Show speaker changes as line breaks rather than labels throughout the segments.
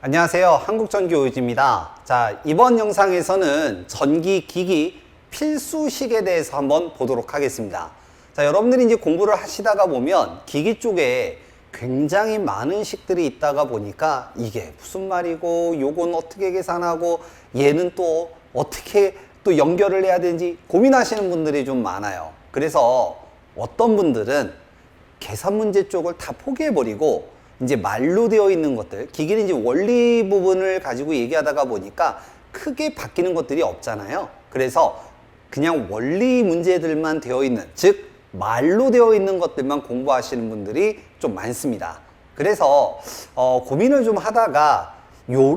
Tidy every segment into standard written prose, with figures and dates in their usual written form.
안녕하세요. 한국전기오유지입니다. 자, 이번 영상에서는 전기기기 필수식에 대해서 한번 보도록 하겠습니다. 자, 여러분들이 이제 공부를 하시다가 보면 기기 쪽에 굉장히 많은 식들이 있다가 보니까 이게 무슨 말이고 요건 어떻게 계산하고 얘는 또 어떻게 또 연결을 해야 되는지 고민하시는 분들이 좀 많아요. 그래서 어떤 분들은 계산 문제 쪽을 다 포기해버리고 이제 말로 되어 있는 것들, 기기는 이제 원리 부분을 가지고 얘기하다가 보니까 크게 바뀌는 것들이 없잖아요. 그래서 그냥 원리 문제들만 되어 있는, 즉 말로 되어 있는 것들만 공부하시는 분들이 좀 많습니다. 그래서 고민을 좀 하다가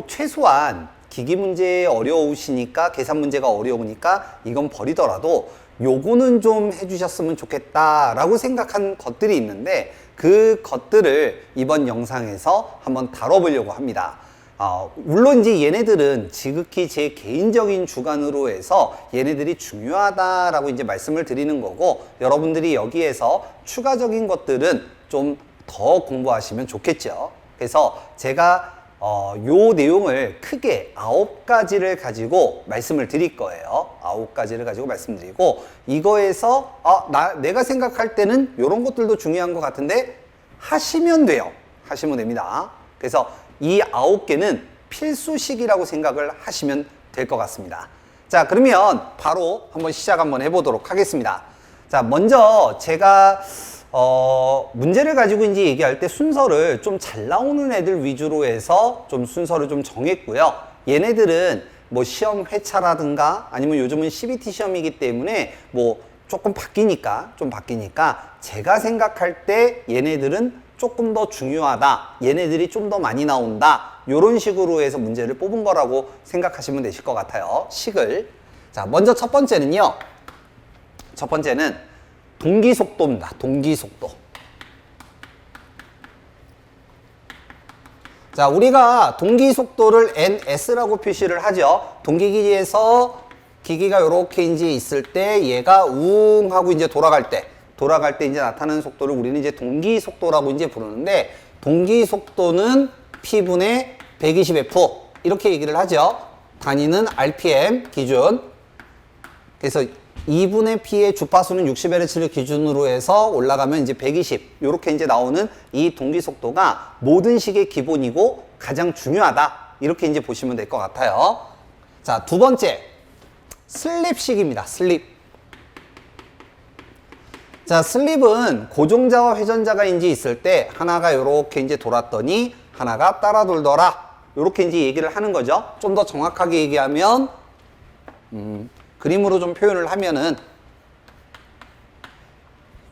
최소한 기기 문제 어려우시니까, 계산 문제가 어려우니까 이건 버리더라도 요거는 좀 해주셨으면 좋겠다라고 생각한 것들이 있는데, 그 것들을 이번 영상에서 한번 다뤄보려고 합니다. 물론 이제 얘네들은 지극히 제 개인적인 주관으로 해서 얘네들이 중요하다라고 이제 말씀을 드리는 거고, 여러분들이 여기에서 추가적인 것들은 좀 더 공부하시면 좋겠죠. 그래서 제가 요 내용을 크게 9가지를 가지고 말씀을 드릴 거예요. 9가지를 가지고 말씀드리고, 이거에서 내가 생각할 때는 이런 것들도 중요한 것 같은데 하시면 돼요. 하시면 됩니다. 그래서 이 9개는 필수식이라고 생각을 하시면 될 것 같습니다. 자, 그러면 바로 한번 시작 한번 해보도록 하겠습니다. 자, 먼저 제가 문제를 가지고 이제 얘기할 때 순서를 좀 잘 나오는 애들 위주로 해서 좀 순서를 좀 정했고요. 얘네들은 뭐 시험 회차라든가 아니면 요즘은 CBT 시험이기 때문에 뭐 조금 바뀌니까 제가 생각할 때 얘네들은 조금 더 중요하다, 얘네들이 좀 더 많이 나온다, 요런 식으로 해서 문제를 뽑은 거라고 생각하시면 되실 것 같아요. 식을. 자, 먼저 첫 번째는요, 첫 번째는 동기속도입니다. 동기속도. 자, 우리가 동기속도를 NS라고 표시를 하죠. 동기기지에서 기기가 요렇게 이제 있을 때 얘가 웅 하고 이제 돌아갈 때 이제 나타나는 속도를 우리는 이제 동기속도라고 이제 부르는데, 동기속도는 P분의 120F 이렇게 얘기를 하죠. 단위는 RPM 기준. 그래서 2분의 P의 주파수는 60Hz를 기준으로 해서 올라가면 이제 120, 요렇게 이제 나오는 이 동기속도가 모든 식의 기본이고 가장 중요하다, 이렇게 이제 보시면 될 것 같아요. 자, 두 번째, 슬립식입니다. 슬립. 자, 슬립은 고정자와 회전자가 이제 있을 때 하나가 요렇게 이제 돌았더니 하나가 따라 돌더라, 요렇게 이제 얘기를 하는 거죠. 좀 더 정확하게 얘기하면 그림으로 좀 표현을 하면은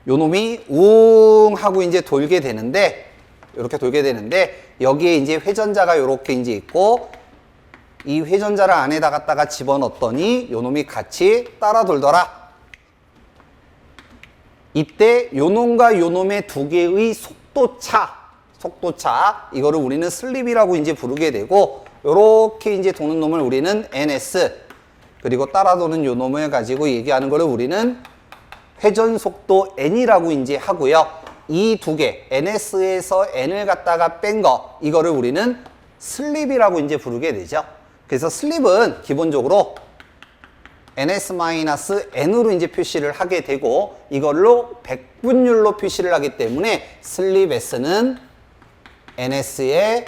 요 놈이 웅 하고 이제 돌게 되는데, 이렇게 돌게 되는데, 여기에 이제 회전자가 요렇게 이제 있고, 이 회전자를 안에다 갖다가 집어넣었더니 요 놈이 같이 따라 돌더라. 이때 요 놈과 요 놈의 두 개의 속도차, 이거를 우리는 슬립이라고 이제 부르게 되고, 요렇게 이제 도는 놈을 우리는 NS, 그리고 따라 도는 요 놈을 가지고 얘기하는 거를 우리는 회전 속도 N이라고 이제 하고요. 이 두 개, NS에서 N을 갖다가 뺀 거, 이거를 우리는 슬립이라고 이제 부르게 되죠. 그래서 슬립은 기본적으로 NS-N으로 이제 표시를 하게 되고, 이걸로 백분율로 표시를 하기 때문에 슬립 S는 NS의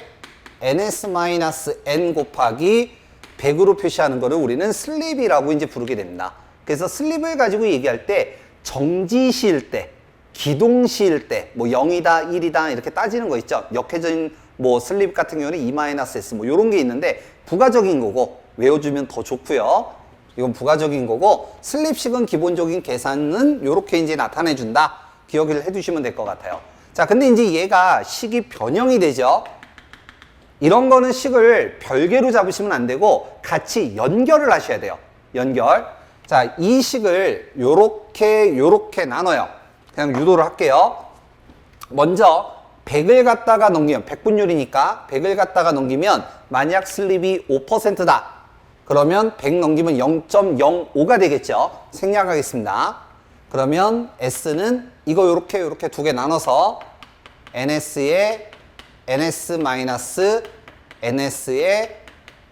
NS-N 곱하기 100으로 표시하는 거를 우리는 슬립이라고 이제 부르게 됩니다. 그래서 슬립을 가지고 얘기할 때 정지시일 때, 기동시일 때, 뭐 0이다, 1이다 이렇게 따지는 거 있죠. 역회전 뭐 슬립 같은 경우는 E-S 뭐 요런 게 있는데 부가적인 거고, 외워주면 더 좋고요. 이건 부가적인 거고, 슬립식은 기본적인 계산은 요렇게 이제 나타내 준다. 기억을 해 두시면 될 것 같아요. 자, 근데 이제 얘가 식이 변형이 되죠. 이런 거는 식을 별개로 잡으시면 안 되고 같이 연결을 하셔야 돼요. 연결. 자, 이 식을 요렇게 나눠요. 그냥 유도를 할게요. 먼저 100을 갖다가 넘기면, 100분율이니까 100을 갖다가 넘기면 만약 슬립이 5%다. 그러면 100 넘기면 0.05가 되겠죠. 생략하겠습니다. 그러면 S는 이거 요렇게 두 개 나눠서 NS에 NS 마이너스 NS에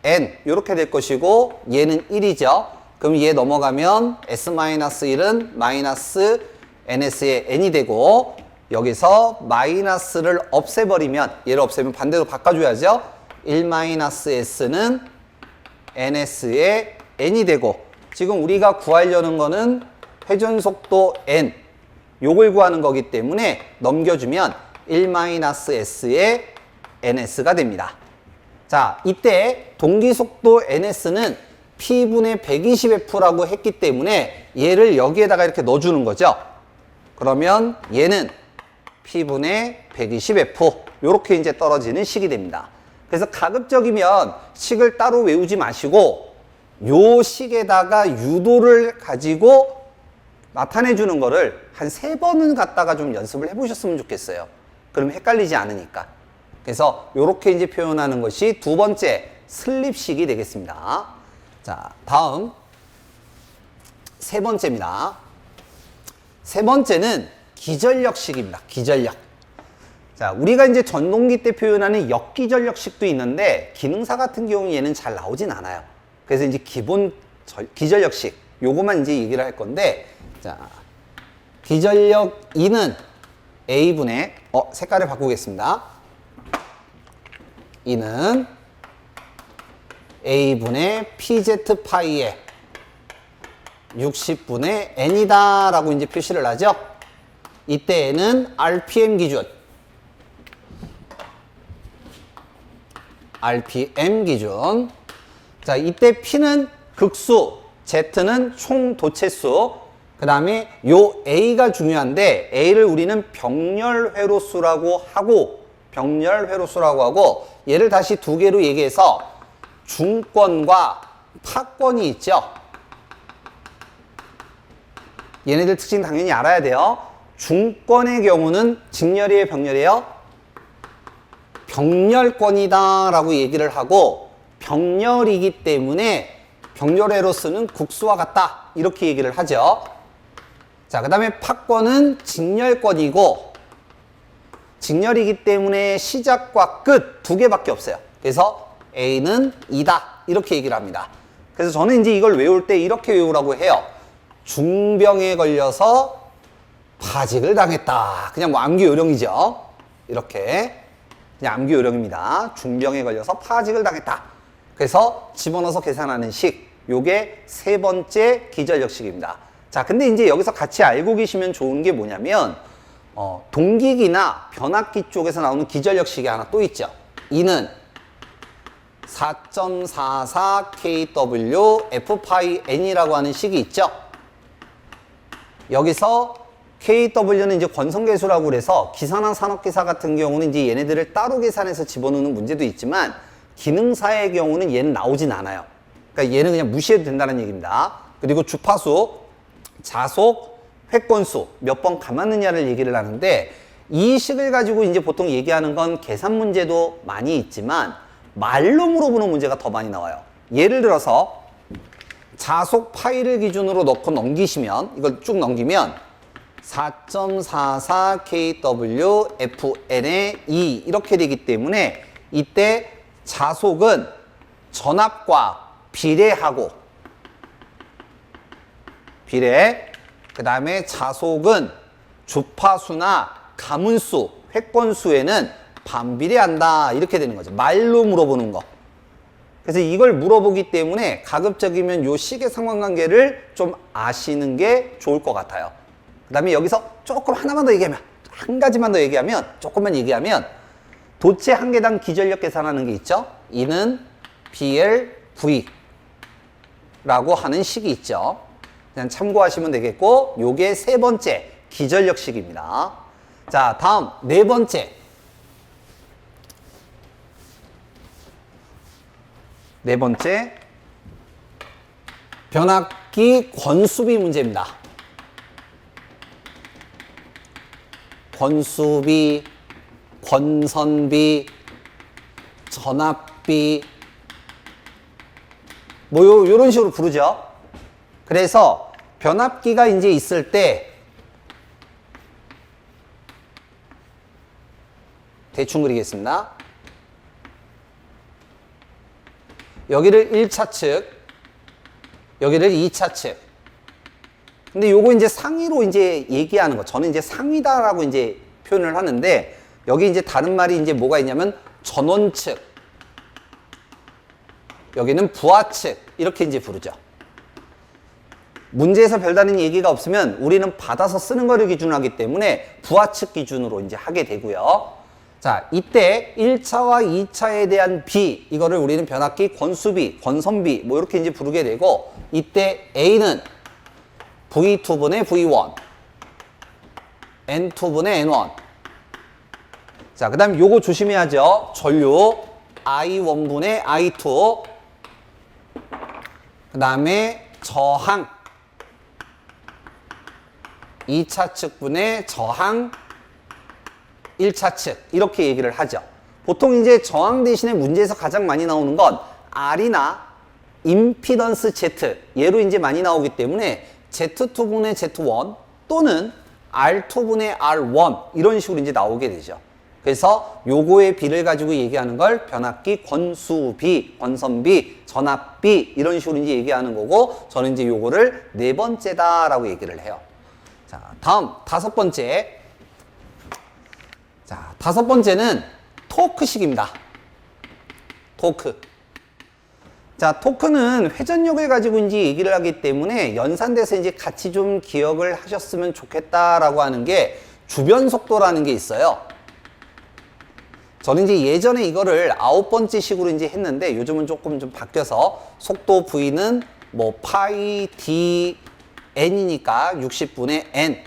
N 요렇게 될 것이고 얘는 1이죠. 그럼 얘 넘어가면 S-1은 마이너스 NS의 N이 되고 여기서 마이너스를 없애버리면 얘를 없애면 반대로 바꿔줘야죠. 1-S는 NS의 N이 되고 지금 우리가 구하려는 거는 회전속도 N 요걸 구하는 거기 때문에 넘겨주면 1-S의 NS가 됩니다. 자, 이때 동기속도 NS는 P분의 120F라고 했기 때문에 얘를 여기에다가 이렇게 넣어주는 거죠. 그러면 얘는 P분의 120F 요렇게 이제 떨어지는 식이 됩니다. 그래서 가급적이면 식을 따로 외우지 마시고 요 식에다가 유도를 가지고 나타내 주는 거를 한 3번은 갖다가 좀 연습을 해 보셨으면 좋겠어요. 그럼 헷갈리지 않으니까. 그래서 요렇게 이제 표현하는 것이 두 번째 슬립식이 되겠습니다. 자, 다음 세 번째입니다. 세 번째는 기전력식입니다. 기전력. 자, 우리가 이제 전동기 때 표현하는 역기전력식도 있는데 기능사 같은 경우는 얘는 잘 나오진 않아요. 그래서 이제 기본 기전력식 요거만 이제 얘기를 할 건데, 자, 기전력 2는 A분의 색깔을 바꾸겠습니다. 2는 A분의 PZ 파이에 60분의 N이다 라고 이제 표시를 하죠. 이때에는 RPM 기준 자, 이때 P는 극수, Z는 총 도체수, 그 다음에 요 A가 중요한데 A를 우리는 병렬회로수라고 하고 얘를 다시 두 개로 얘기해서 중권과 파권이 있죠. 얘네들 특징 당연히 알아야 돼요. 중권의 경우는 직렬이에요, 병렬이에요? 병렬권이다 라고 얘기를 하고, 병렬이기 때문에 병렬회로수는 국수와 같다 이렇게 얘기를 하죠. 자, 그 다음에 파권은 직렬권이고, 직렬이기 때문에 시작과 끝 두 개밖에 없어요. 그래서 A는 2다 이렇게 얘기를 합니다. 그래서 저는 이제 이걸 외울 때 이렇게 외우라고 해요. 중병에 걸려서 파직을 당했다. 그냥 뭐 암기 요령이죠. 이렇게 그냥 암기 요령입니다. 중병에 걸려서 파직을 당했다. 그래서 집어넣어서 계산하는 식, 요게 세 번째 기전력식입니다. 자, 근데 이제 여기서 같이 알고 계시면 좋은 게 뭐냐면 동기기나 변압기 쪽에서 나오는 기전력식이 하나 또 있죠. 이는 4.44 kW F파이 N이라고 하는 식이 있죠. 여기서 KW는 이제 권성계수라고 그래서 기사나 산업기사 같은 경우는 이제 얘네들을 따로 계산해서 집어넣는 문제도 있지만 기능사의 경우는 얘는 나오진 않아요. 그러니까 얘는 그냥 무시해도 된다는 얘기입니다. 그리고 주파수, 자속, 획권수 몇 번 감았느냐를 얘기를 하는데, 이 식을 가지고 이제 보통 얘기하는 건 계산 문제도 많이 있지만 말로 물어보는 문제가 더 많이 나와요. 예를 들어서 자속 파이를 기준으로 넣고 넘기시면, 이걸 쭉 넘기면 4.44 kW FN의 2 이렇게 되기 때문에 이때 자속은 전압과 비례하고, 그 다음에 자속은 주파수나 가문수, 획권수에는 반비례한다 이렇게 되는 거죠. 말로 물어보는 거. 그래서 이걸 물어보기 때문에 가급적이면 요 식의 상관관계를 좀 아시는 게 좋을 것 같아요. 그 다음에 여기서 조금 하나만 더 얘기하면, 한 가지만 더 얘기하면, 조금만 얘기하면 도체 한 개당 기전력 계산하는 게 있죠. 이는 BLV 라고 하는 식이 있죠. 그냥 참고하시면 되겠고, 요게 세 번째 기전력식입니다. 자, 다음 네 번째. 네 번째, 변압기 권수비 문제입니다. 권수비, 권선비, 전압비, 뭐 요런 식으로 부르죠. 그래서 변압기가 이제 있을 때 대충 그리겠습니다. 여기를 1차 측, 여기를 2차 측. 근데 요거 이제 상위로 이제 얘기하는 거. 저는 이제 상위다라고 이제 표현을 하는데, 여기 이제 다른 말이 이제 뭐가 있냐면 전원 측, 여기는 부하 측, 이렇게 이제 부르죠. 문제에서 별다른 얘기가 없으면 우리는 받아서 쓰는 거를 기준으로 하기 때문에 부하 측 기준으로 이제 하게 되고요. 자, 이때 1차와 2차에 대한 비, 이거를 우리는 변압기 권수비, 권선비, 뭐 이렇게 이제 부르게 되고, 이때 A는 V2분의 V1, N2분의 N1. 자, 그 다음 요거 조심해야죠. 전류 I1분의 I2. 그 다음에 저항 2차 측분의 저항 1차 측, 이렇게 얘기를 하죠. 보통 이제 저항 대신에 문제에서 가장 많이 나오는 건 R이나 임피던스 Z, 얘로 이제 많이 나오기 때문에 Z2분의 Z1 또는 R2분의 R1 이런 식으로 이제 나오게 되죠. 그래서 요거의 비를 가지고 얘기하는 걸 변압기 권수비, 권선비, 전압비 이런 식으로 이제 얘기하는 거고, 저는 이제 요거를 네 번째다라고 얘기를 해요. 자, 다음 다섯 번째. 자, 다섯 번째는 토크식입니다. 토크. 자, 토크는 회전력을 가지고 이제 얘기를 하기 때문에 연산돼서 이제 같이 좀 기억을 하셨으면 좋겠다라고 하는 게 주변 속도라는 게 있어요. 저는 이제 예전에 이거를 9번째 식으로 이제 했는데 요즘은 조금 좀 바뀌어서 속도 V는 뭐 파이 D N이니까 60분의 N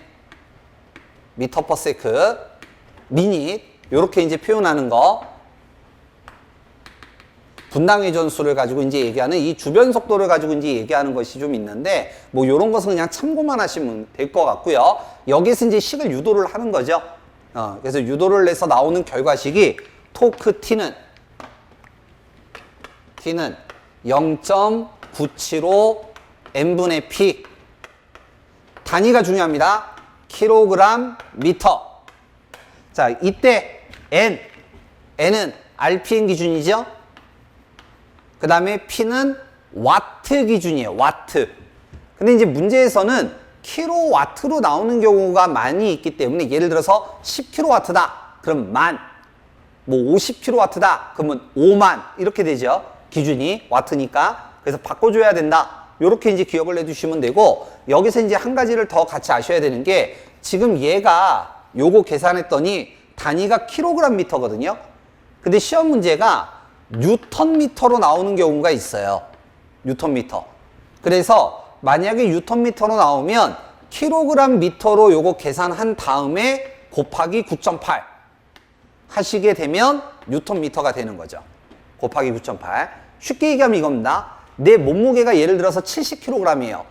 미터 퍼 세크 미닛 요렇게 이제 표현하는 거, 분당 회전수를 가지고 이제 얘기하는 이 주변 속도를 가지고 이제 얘기하는 것이 좀 있는데, 뭐 요런 것은 그냥 참고만 하시면 될 것 같고요. 여기서 이제 식을 유도를 하는 거죠. 그래서 유도를 내서 나오는 결과식이 토크 T는 0.975 N분의 P, 단위가 중요합니다. 킬로그램 미터. 자, 이때 N은 RPM 기준이죠. 그 다음에 P는 와트 기준이에요. 와트. 근데 이제 문제에서는 킬로와트로 나오는 경우가 많이 있기 때문에, 예를 들어서 10킬로와트다 그럼 만, 뭐 50킬로와트다 그러면 5만 이렇게 되죠. 기준이 와트니까. 그래서 바꿔줘야 된다. 요렇게 이제 기억을 해주시면 되고, 여기서 이제 한 가지를 더 같이 아셔야 되는 게, 지금 얘가 요거 계산했더니 단위가 킬로그램 미터거든요. 근데 시험 문제가 뉴턴 미터로 나오는 경우가 있어요. 뉴턴 미터. 그래서 만약에 뉴턴 미터로 나오면 킬로그램 미터로 요거 계산한 다음에 곱하기 9.8 하시게 되면 뉴턴 미터가 되는 거죠. 곱하기 9.8. 쉽게 얘기하면 이겁니다. 내 몸무게가 예를 들어서 70kg이에요.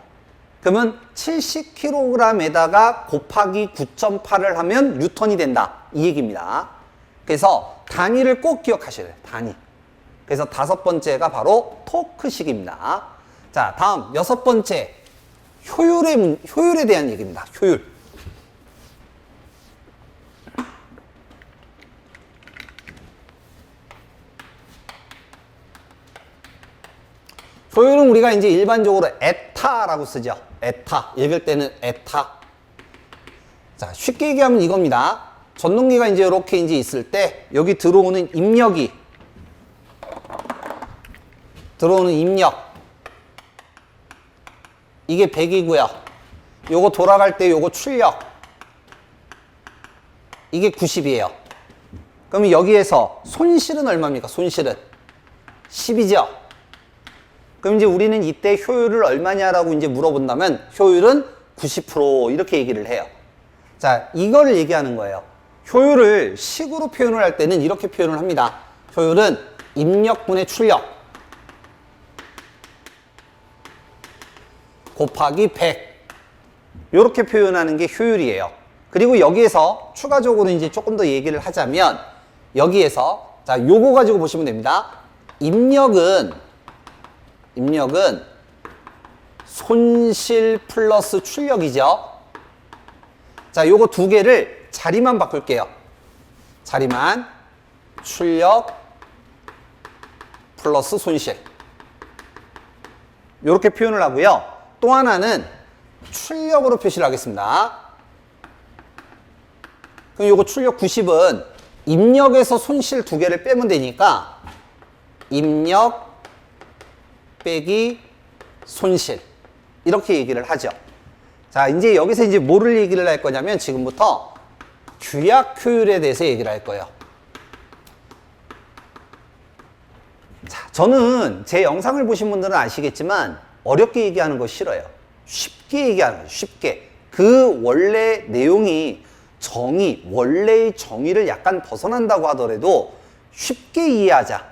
그러면 70kg에다가 곱하기 9.8을 하면 뉴턴이 된다. 이 얘기입니다. 그래서 단위를 꼭 기억하셔야 돼요. 단위. 그래서 다섯 번째가 바로 토크식입니다. 자, 다음 여섯 번째. 효율에 대한 얘기입니다. 효율. 효율은 우리가 이제 일반적으로 에타라고 쓰죠. 에타. 읽을 때는 에타. 자, 쉽게 얘기하면 이겁니다. 전동기가 이제 이렇게 이제 있을 때 여기 들어오는 입력이, 이게 100이고요. 요거 돌아갈 때 요거 출력, 이게 90이에요. 그럼 여기에서 손실은 얼마입니까? 손실은 10이죠. 그럼 이제 우리는 이때 효율을 얼마냐라고 이제 물어본다면 효율은 90% 이렇게 얘기를 해요. 자, 이거를 얘기하는 거예요. 효율을 식으로 표현을 할 때는 이렇게 표현을 합니다. 효율은 입력분의 출력 곱하기 100 이렇게 표현하는 게 효율이에요. 그리고 여기에서 추가적으로 이제 조금 더 얘기를 하자면, 여기에서 자, 요거 가지고 보시면 됩니다. 입력은 입력은 손실 플러스 출력이죠. 자, 요거 두 개를 자리만 바꿀게요. 자리만 출력 플러스 손실. 이렇게 표현을 하고요. 또 하나는 출력으로 표시를 하겠습니다. 그럼 요거 출력 90은 입력에서 손실 두 개를 빼면 되니까 입력 빼기 손실 이렇게 얘기를 하죠. 자, 이제 여기서 이제 뭐를 얘기를 할 거냐면 지금부터 규약 효율에 대해서 얘기를 할 거예요. 자, 저는 제 영상을 보신 분들은 아시겠지만 어렵게 얘기하는 거 싫어요. 쉽게 얘기하는 거예요. 쉽게. 그 원래 내용이 원래의 정의를 약간 벗어난다고 하더라도 쉽게 이해하자,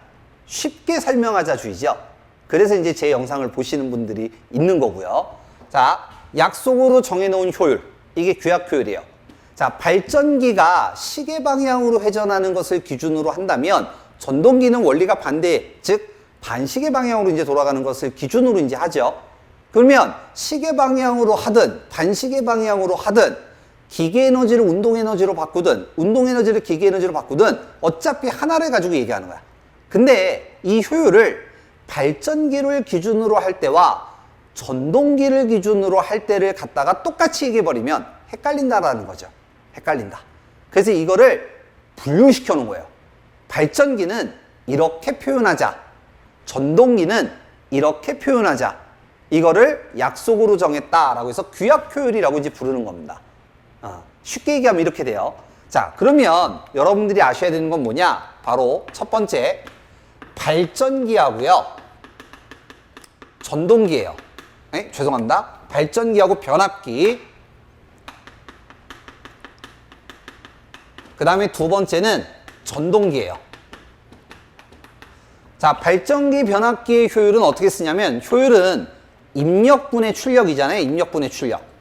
쉽게 설명하자 주의죠. 그래서 이제 제 영상을 보시는 분들이 있는 거고요. 자, 약속으로 정해놓은 효율, 이게 규약 효율이에요. 자, 발전기가 시계 방향으로 회전하는 것을 기준으로 한다면 전동기는 원리가 반대, 즉 반시계 방향으로 이제 돌아가는 것을 기준으로 이제 하죠. 그러면 시계 방향으로 하든 반시계 방향으로 하든 기계 에너지를 운동 에너지로 바꾸든 운동 에너지를 기계 에너지로 바꾸든 어차피 하나를 가지고 얘기하는 거야. 근데 이 효율을 발전기를 기준으로 할 때와 전동기를 기준으로 할 때를 갖다가 똑같이 얘기해버리면 헷갈린다라는 거죠. 헷갈린다. 그래서 이거를 분류시켜 놓은 거예요. 발전기는 이렇게 표현하자. 전동기는 이렇게 표현하자. 이거를 약속으로 정했다라고 해서 규약 효율이라고 이제 부르는 겁니다. 쉽게 얘기하면 이렇게 돼요. 자, 그러면 여러분들이 아셔야 되는 건 뭐냐? 바로 첫 번째, 발전기하고요. 전동기예요. 죄송합니다. 발전기하고 변압기. 그 다음에 두 번째는 전동기예요. 자, 발전기, 변압기의 효율은 어떻게 쓰냐면 효율은 입력분의 출력이잖아요. 입력분의 출력.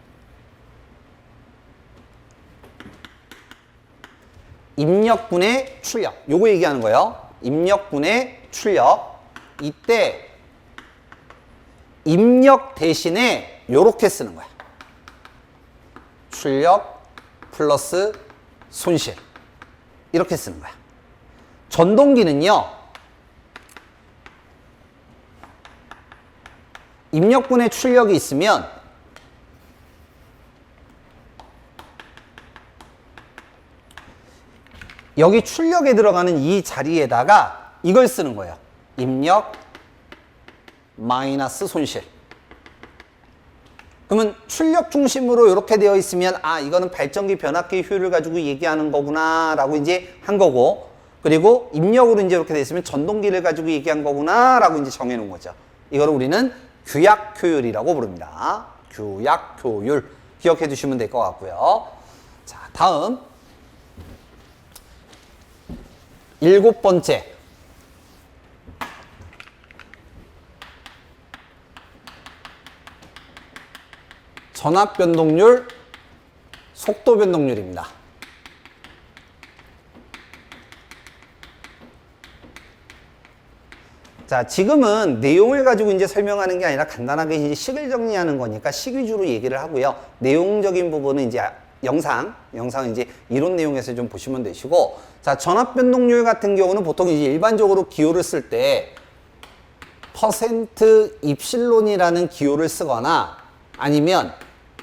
입력분의 출력. 요거 얘기하는 거예요. 입력분의 출력. 이때 입력 대신에 요렇게 쓰는 거야. 출력 플러스 손실. 이렇게 쓰는 거야. 전동기는요. 입력분의 출력이 있으면 여기 출력에 들어가는 이 자리에다가 이걸 쓰는 거예요. 입력 마이너스 손실. 그러면 출력 중심으로 이렇게 되어 있으면 이거는 발전기 변압기 효율을 가지고 얘기하는 거구나 라고 이제 한 거고, 그리고 입력으로 이제 이렇게 되어 있으면 전동기를 가지고 얘기한 거구나 라고 이제 정해 놓은 거죠. 이거를 우리는 규약 효율이라고 부릅니다. 규약 효율 기억해 두시면 될 것 같고요. 자, 다음 7번째. 전압 변동률, 속도 변동률입니다. 자, 지금은 내용을 가지고 이제 설명하는 게 아니라 간단하게 이제 식을 정리하는 거니까 식 위주로 얘기를 하고요. 내용적인 부분은 이제 영상 이제 이론 내용에서 좀 보시면 되시고, 자, 전압 변동률 같은 경우는 보통 이제 일반적으로 기호를 쓸 때 퍼센트 입실론이라는 기호를 쓰거나 아니면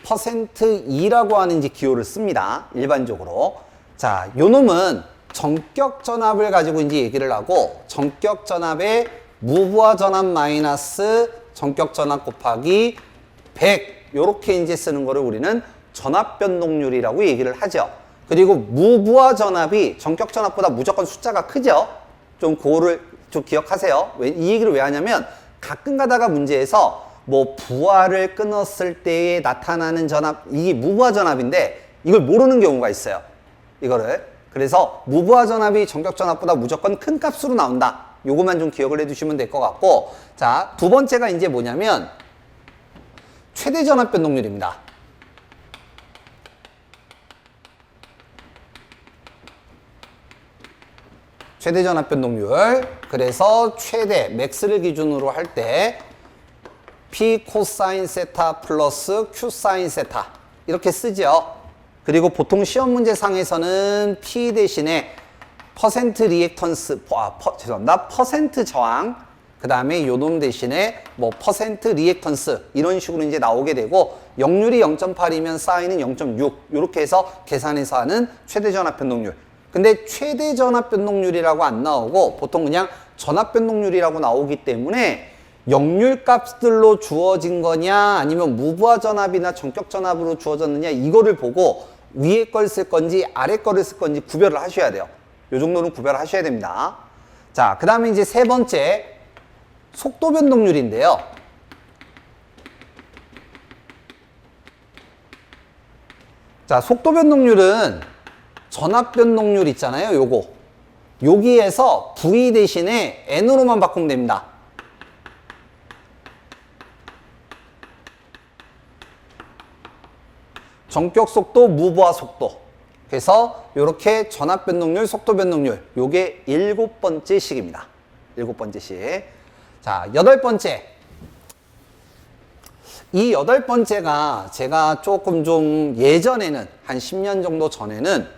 퍼센트 2라고 하는 이제 기호를 씁니다. 일반적으로. 자, 요 놈은 전격 전압을 가지고 이제 얘기를 하고, 전격 전압의 무부하 전압 마이너스 전격 전압 곱하기 100 요렇게 이제 쓰는 거를 우리는 전압 변동률이라고 얘기를 하죠. 그리고 무부하 전압이 전격 전압보다 무조건 숫자가 크죠. 좀 그거를 좀 기억하세요. 이 얘기를 왜 하냐면 가끔 가다가 문제에서 뭐 부하를 끊었을 때에 나타나는 전압, 이게 무부하 전압인데 이걸 모르는 경우가 있어요. 이거를. 그래서 무부하 전압이 전격 전압보다 무조건 큰 값으로 나온다. 요것만 좀 기억을 해두시면 될 것 같고, 자, 두 번째가 이제 뭐냐면 최대 전압 변동률입니다. 최대 전압 변동률. 그래서 최대 맥스를 기준으로 할 때 P 코사인 세타 플러스 Q 사인 세타 이렇게 쓰죠. 그리고 보통 시험 문제상에서는 P 대신에 퍼센트 리액턴스, 죄송합니다. 퍼센트 저항, 그 다음에 요놈 대신에 뭐 퍼센트 리액턴스 이런 식으로 이제 나오게 되고 역률이 0.8이면 사인은 0.6 이렇게 해서 계산해서 하는 최대 전압 변동률. 근데 최대 전압 변동률이라고 안 나오고 보통 그냥 전압 변동률이라고 나오기 때문에 역률 값들로 주어진 거냐 아니면 무부하 전압이나 전격 전압으로 주어졌느냐 이거를 보고 위에 걸 쓸 건지 아래 거를 쓸 건지 구별을 하셔야 돼요. 요 정도는 구별을 하셔야 됩니다. 자, 그 다음에 이제 세 번째 속도 변동률인데요. 자, 속도 변동률은 전압 변동률 있잖아요. 요거. 여기에서 V 대신에 N으로만 바꾸면 됩니다. 전격 속도, 무부하 속도. 그래서 이렇게 전압 변동률, 속도 변동률. 요게 7번째 식입니다. 7번째 식. 자, 8번째. 이 8번째가 제가 조금 좀 예전에는 한 10년 정도 전에는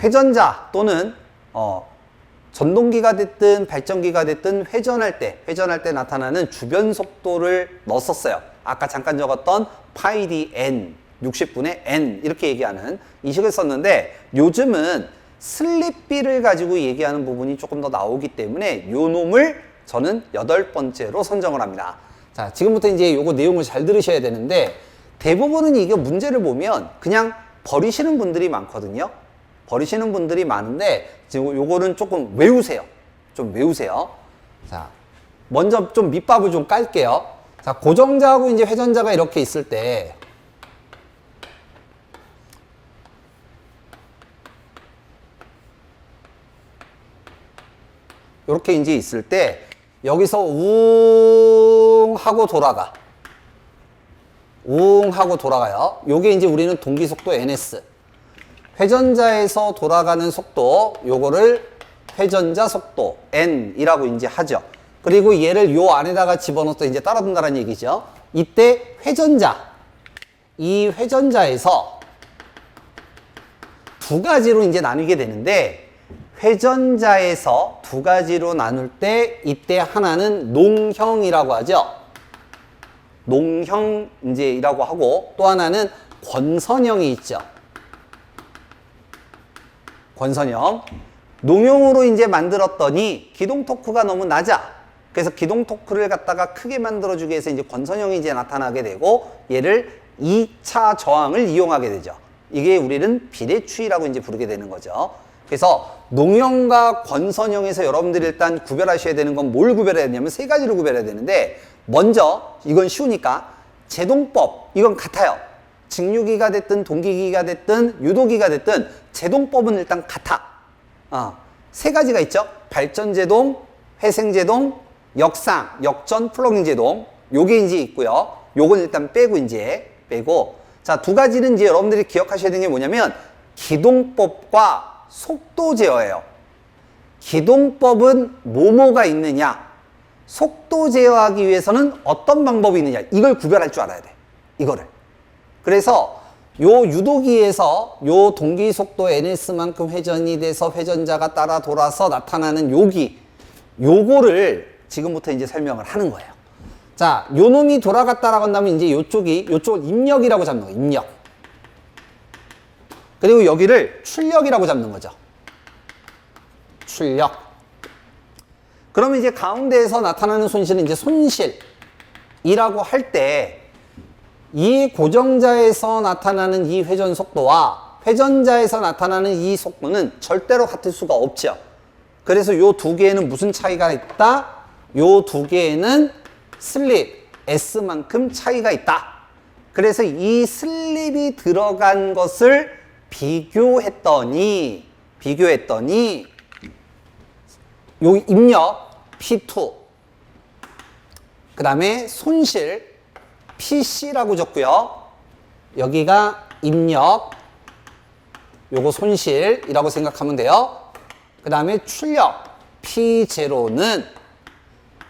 회전자 또는 전동기가 됐든 발전기가 됐든 회전할 때 나타나는 주변 속도를 넣었었어요. 아까 잠깐 적었던 파이 d n 60분의 n 이렇게 얘기하는 이 식을 썼는데 요즘은 슬립비를 가지고 얘기하는 부분이 조금 더 나오기 때문에 요 놈을 저는 8번째로 선정을 합니다. 자, 지금부터 이제 요거 내용을 잘 들으셔야 되는데 대부분은 이게 문제를 보면 그냥 버리시는 분들이 많거든요. 버리시는 분들이 많은데 지금 요거는 조금 외우세요. 좀 외우세요. 자, 먼저 좀 밑밥을 좀 깔게요. 자, 고정자하고 이제 회전자가 이렇게 있을 때 이렇게 이제 있을 때 여기서 웅 하고 돌아가. 웅 하고 돌아가요. 요게 이제 우리는 동기 속도 ns. 회전자에서 돌아가는 속도, 요거를 회전자 속도 n이라고 이제 하죠. 그리고 얘를 요 안에다가 집어넣어서 이제 따라둔다는 얘기죠. 이때 회전자, 이 회전자에서 두 가지로 이제 나누게 되는데 회전자에서 두 가지로 나눌 때 이때 하나는 농형이라고 하죠. 농형 이제이라고 하고 또 하나는 권선형이 있죠. 권선형. 농형으로 이제 만들었더니 기동 토크가 너무 낮아. 그래서 기동 토크를 갖다가 크게 만들어주기 위해서 이제 권선형이 이제 나타나게 되고 얘를 2차 저항을 이용하게 되죠. 이게 우리는 비례추이라고 이제 부르게 되는 거죠. 그래서 농형과 권선형에서 여러분들이 일단 구별하셔야 되는 건 뭘 구별해야 되냐면 세 가지를 구별해야 되는데 먼저 이건 쉬우니까 제동법 이건 같아요. 직류기가 됐든 동기기가 됐든 유도기가 됐든 제동법은 일단 같아. 세 가지가 있죠. 발전제동, 회생제동, 역상, 역전, 플러깅 제동 요게 이제 있고요. 요건 일단 빼고 이제 빼고 자, 두 가지는 이제 여러분들이 기억하셔야 되는 게 뭐냐면 기동법과 속도 제어예요. 기동법은 뭐뭐가 있느냐, 속도 제어하기 위해서는 어떤 방법이 있느냐 이걸 구별할 줄 알아야 돼. 이거를. 그래서 요 유도기에서 요 동기 속도 ns만큼 회전이 돼서 회전자가 따라 돌아서 나타나는 요기 요거를 지금부터 이제 설명을 하는 거예요. 자, 요 놈이 돌아갔다라고 한다면 이제 요쪽을 입력이라고 잡는 거예요. 입력. 그리고 여기를 출력이라고 잡는 거죠. 출력. 그러면 이제 가운데에서 나타나는 손실은 이제 손실이라고 할 때 이 고정자에서 나타나는 이 회전 속도와 회전자에서 나타나는 이 속도는 절대로 같을 수가 없죠. 그래서 요 두 개에는 무슨 차이가 있다? 요 두 개에는 슬립 S만큼 차이가 있다. 그래서 이 슬립이 들어간 것을 비교했더니 요 입력 P2 그 다음에 손실 PC라고 적고요. 여기가 입력 요거 손실이라고 생각하면 돼요. 그 다음에 출력 P0는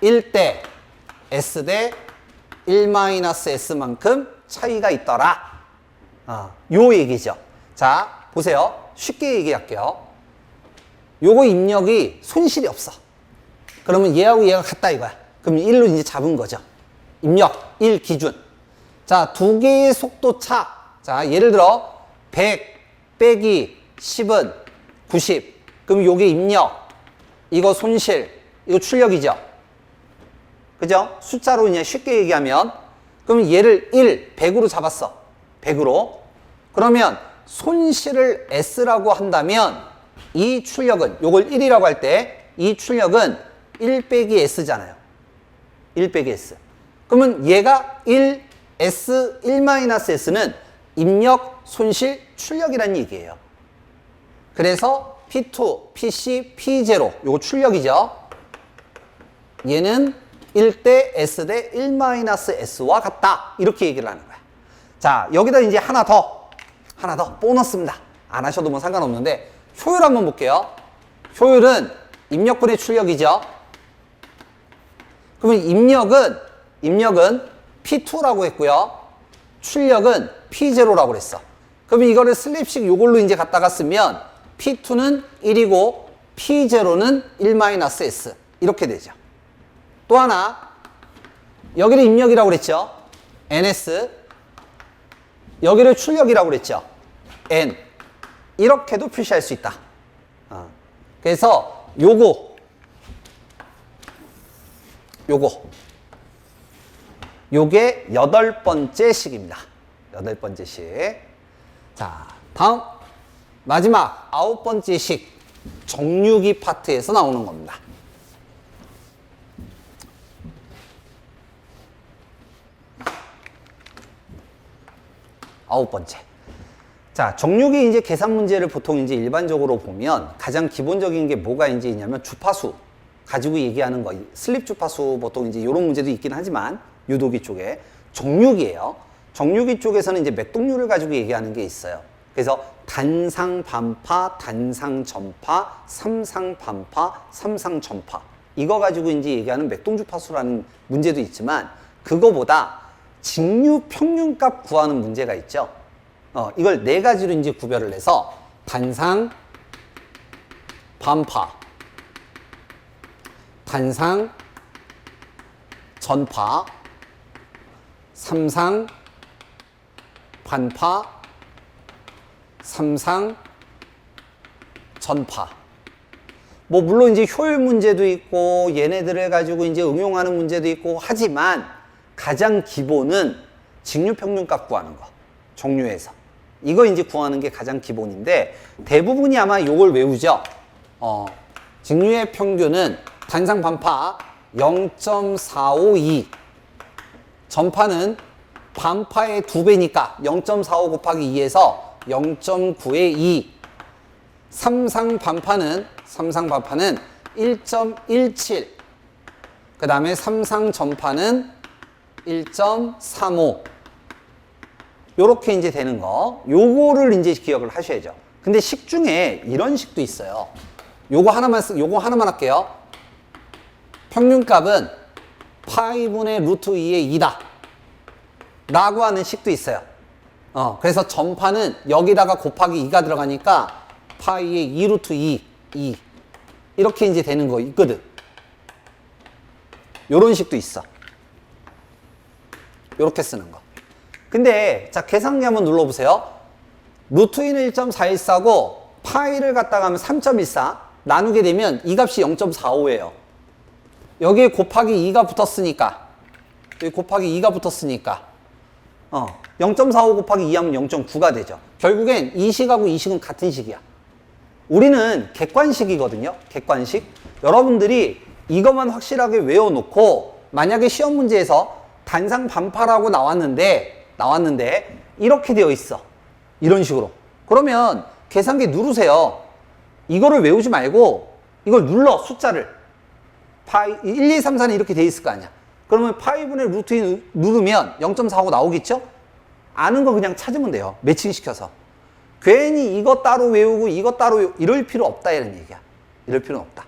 1대 S 대 1-s만큼 차이가 있더라. 요 얘기죠. 자, 보세요. 쉽게 얘기할게요. 요거 입력이 손실이 없어. 그러면 얘하고 얘가 같다 이거야. 그럼 1로 이제 잡은 거죠. 입력 1 기준. 자, 두 개의 속도 차. 자, 예를 들어 100 빼기 10은 90. 그럼 요게 입력. 이거 손실. 이거 출력이죠. 그죠? 숫자로 그냥 쉽게 얘기하면 그럼 얘를 100으로 잡았어. 100으로. 그러면 손실을 S라고 한다면 이 출력은 요걸 1이라고 할 때 이 출력은 1 빼기 S잖아요. 1 빼기 S. 그러면 얘가 1S, 1-S는 입력, 손실, 출력이라는 얘기예요. 그래서 P2, PC, P0 요거 출력이죠. 얘는 1대 S 대 1-S와 같다. 이렇게 얘기를 하는 거야. 자, 여기다 이제 하나 더 보너스입니다. 안 하셔도 뭐 상관없는데 효율 한번 볼게요. 효율은 입력분의 출력이죠. 그러면 입력은 P2라고 했고요. 출력은 P0라고 그랬어. 그러면 이거를 슬립식 요걸로 이제 갖다가 쓰면 P2는 1이고 P0는 1-S 이렇게 되죠. 또 하나, 여기를 입력이라고 그랬죠. NS. 여기를 출력이라고 그랬죠. N. 이렇게도 표시할 수 있다. 그래서 요게 8번째 식입니다. 8번째 식. 자, 다음 마지막 9번째 식. 정류기 파트에서 나오는 겁니다. 9번째. 자, 정류기 이제 계산 문제를 보통 이제 일반적으로 보면 가장 기본적인 게 뭐가 이제 있냐면 주파수 가지고 얘기하는 거. 슬립 주파수 보통 이제 이런 문제도 있긴 하지만 유도기 쪽에 정류기예요. 정류기 쪽에서는 이제 맥동류를 가지고 얘기하는 게 있어요. 그래서 단상 반파, 단상 전파, 삼상 반파, 삼상 전파. 이거 가지고 이제 얘기하는 맥동 주파수라는 문제도 있지만 그거보다 직류 평균값 구하는 문제가 있죠. 이걸 네 가지로 이제 구별을 해서 단상, 반파, 단상, 전파, 삼상, 반파, 삼상, 전파. 뭐 물론 이제 효율 문제도 있고 얘네들을 가지고 이제 응용하는 문제도 있고 하지만 가장 기본은 직류평균값 구하는 거. 정류에서. 이거 이제 구하는 게 가장 기본인데 대부분이 아마 요걸 외우죠. 직류의 평균은 단상 반파 0.452. 전파는 반파의 2배니까 0.45 곱하기 2에서 0.9의 2. 삼상 반파는 1.17. 그 다음에 삼상 전파는 1.35. 요렇게 이제 되는 거. 요거를 이제 기억을 하셔야죠. 근데 식 중에 이런 식도 있어요. 요거 하나만 할게요. 평균값은 파이분의 루트 2의 2다. 라고 하는 식도 있어요. 그래서 전파는 여기다가 곱하기 2가 들어가니까 파이의 2 루트 2. 이렇게 이제 되는 거 있거든. 요런 식도 있어. 요렇게 쓰는 거. 근데 자 계산기 한번 눌러보세요. 루트 2는 1.414고 파이를 갖다가 하면 3.14 나누게 되면 이 값이 0.45예요. 여기에 곱하기 2가 붙었으니까 0.45 곱하기 2 하면 0.9가 되죠. 결국엔 이 식하고 이 식은 같은 식이야. 우리는 객관식이거든요. 객관식. 여러분들이 이것만 확실하게 외워놓고 만약에 시험 문제에서 단상 반파라고 나왔는데 이렇게 되어 있어. 이런 식으로. 그러면 계산기 누르세요. 이거를 외우지 말고 이걸 눌러. 숫자를. 파이 1, 2, 3, 4는 이렇게 돼 있을 거 아니야. 그러면 파이분의 루트 2 누르면 0.45 나오겠죠? 아는 거 그냥 찾으면 돼요. 매칭시켜서. 괜히 이거 따로 외우고 이거 따로 외우고 이럴 필요 없다 이런 얘기야. 이럴 필요는 없다.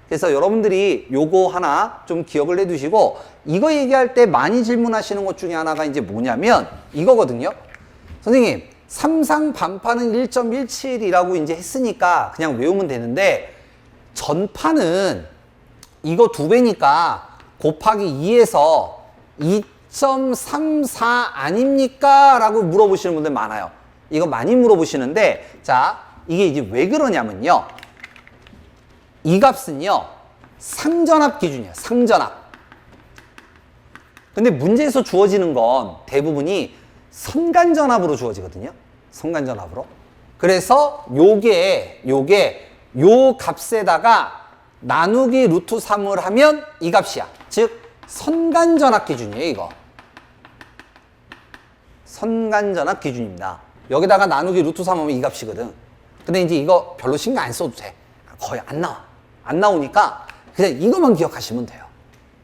그래서 여러분들이 요거 하나 좀 기억을 해두시고 이거 얘기할 때 많이 질문하시는 것 중에 하나가 이제 뭐냐면 이거거든요. 선생님, 삼상반파는 1.17이라고 이제 했으니까 그냥 외우면 되는데 전파는 이거 2배니까 곱하기 2에서 2.34 아닙니까? 라고 물어보시는 분들 많아요. 이거 많이 물어보시는데, 자, 이게 이제 왜 그러냐면요. 이 값은요, 상전합 기준이에요. 상전합. 근데 문제에서 주어지는 건 대부분이 선간전합으로 주어지거든요. 선간전합으로. 그래서 요 값에다가 나누기 루트 3을 하면 이 값이야. 즉, 선간전합 기준이에요, 이거. 선간전합 기준입니다. 여기다가 나누기 루트 3 하면 이 값이거든. 근데 이제 이거 별로 신경 안 써도 돼. 거의 안 나와. 안 나오니까 그냥 이것만 기억하시면 돼요.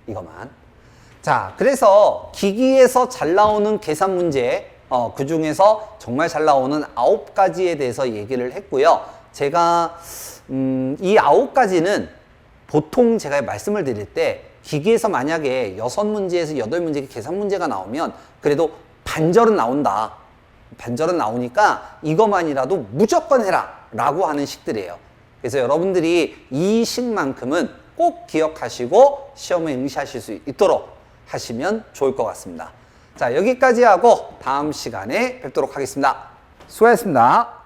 이것만. 자, 그래서 기기에서 잘 나오는 계산 문제, 그 중에서 정말 잘 나오는 9가지에 대해서 얘기를 했고요. 제가 이 9가지는 보통 제가 말씀을 드릴 때 기기에서 만약에 6문제에서 8문제 계산 문제가 나오면 그래도 반절은 나온다. 반절은 나오니까 이것만이라도 무조건 해라 라고 하는 식들이에요. 그래서 여러분들이 이 식만큼은 꼭 기억하시고 시험에 응시하실 수 있도록 하시면 좋을 것 같습니다. 자, 여기까지 하고 다음 시간에 뵙도록 하겠습니다. 수고하셨습니다.